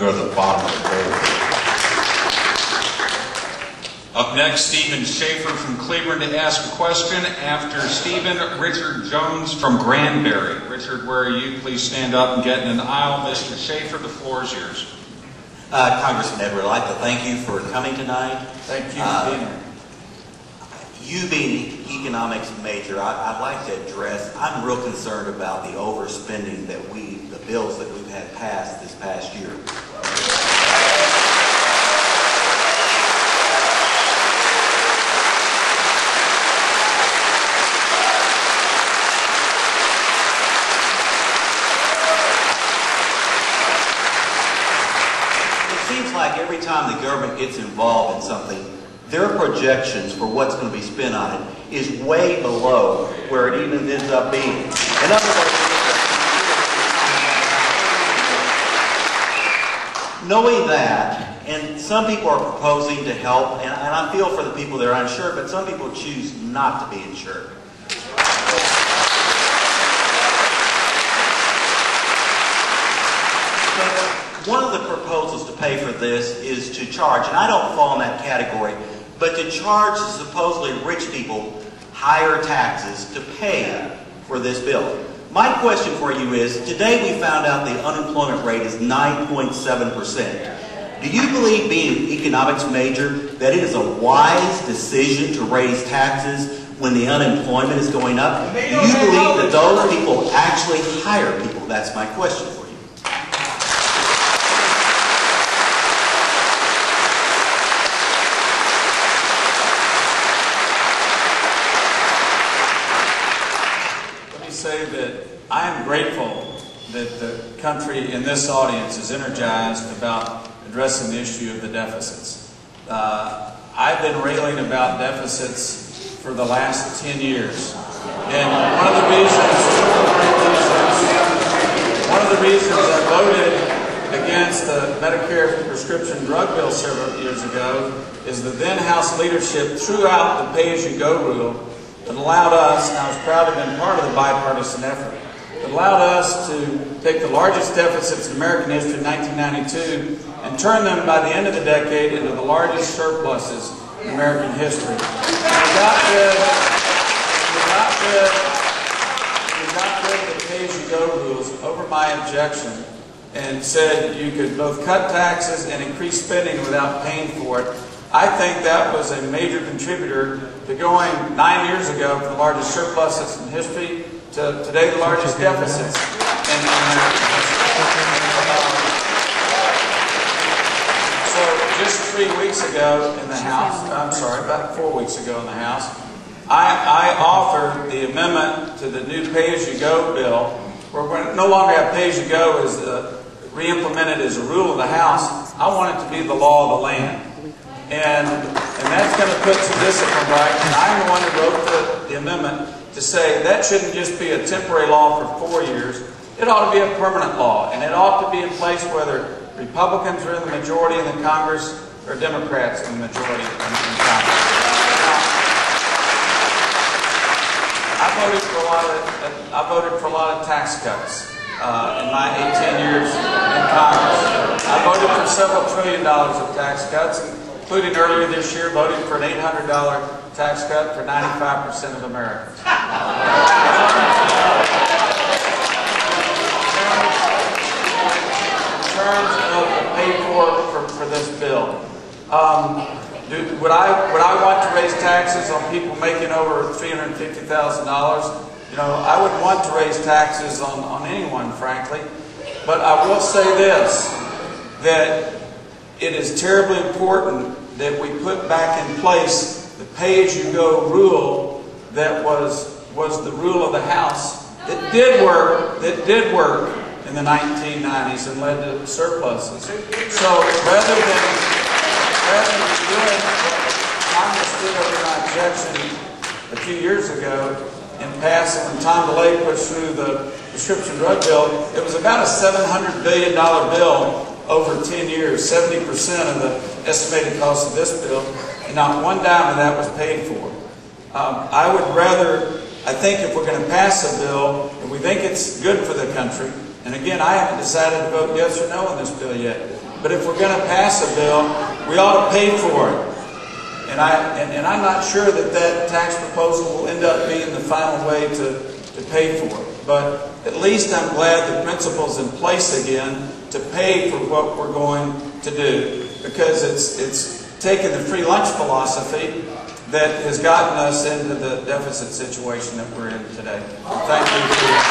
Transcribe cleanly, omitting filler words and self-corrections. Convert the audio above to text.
go to the bottom of the page. Up next, Stephen Schaefer from Cleburne to ask a question. After Stephen, Richard Jones from Granbury. Richard, where are you? Please stand up and get in an aisle. Mr. Schaefer, the floor is yours. Congressman Edward, I'd like to thank you for coming tonight. Thank you for being here. You being an economics major, I'd like to address, I'm real concerned about the overspending that the bills that we've had passed this past year. Like every time the government gets involved in something, their projections for what's going to be spent on it is way below where it even ends up being. In other words, knowing that, and some people are proposing to help, and I feel for the people that are uninsured, but some people choose not to be insured. One of the proposals to pay for this is to charge, and I don't fall in that category, but to charge supposedly rich people higher taxes to pay for this bill. My question for you is, today we found out the unemployment rate is 9.7%. Do you believe, being an economics major, that it is a wise decision to raise taxes when the unemployment is going up? Do you believe that those people actually hire people? That's my question for you. Say that I am grateful that the country in this audience is energized about addressing the issue of the deficits. I've been railing about deficits for the last 10 years. And one of the reasons I voted against the Medicare prescription drug bill several years ago is the then House leadership threw out the pay-as-you-go rule that allowed us, and I was proud to have been part of the bipartisan effort, that allowed us to take the largest deficits in American history in 1992 and turn them by the end of the decade into the largest surpluses in American history. We got rid of the pay-as-you-go rules over my objection and said you could both cut taxes and increase spending without paying for it. I think that was a major contributor to going 9 years ago from the largest surpluses in history to today the largest deficits. So just 3 weeks ago in the House, about 4 weeks ago in the House, I authored the amendment to the new pay-as-you-go bill, where we no longer have pay-as-you-go as re-implemented as a rule of the House. I want it to be the law of the land. And that's going to put some discipline right. And I'm the one who wrote the amendment to say that shouldn't just be a temporary law for 4 years. It ought to be a permanent law. And it ought to be in place whether Republicans are in the majority in the Congress or Democrats in the majority in Congress. I voted for a lot of tax cuts in my 18 years in Congress. I voted for several $1 trillion of tax cuts, including earlier this year, voting for an $800 tax cut for 95% of Americans. In terms of the pay for this bill, would I want to raise taxes on people making over $350,000? You know, I would want to raise taxes on anyone, frankly. But I will say this, that it is terribly important that we put back in place the pay-as-you-go rule that was the rule of the House that did work in the 1990s and led to surpluses. So rather than doing what Congress did over my objection a few years ago in passing, when Tom DeLay pushed through the prescription drug bill, it was about a $700 billion bill over 10 years, 70% of the estimated cost of this bill, and not one dime of that was paid for. I think if we're going to pass a bill and we think it's good for the country, And again, I haven't decided to vote yes or no on this bill yet. But if we're going to pass a bill, we ought to pay for it. And I'm not sure that that tax proposal will end up being the final way to pay for it. But at least I'm glad the principle's in place again to pay for what we're going to do. Because it's taken the free lunch philosophy that has gotten us into the deficit situation that we're in today. Thank you.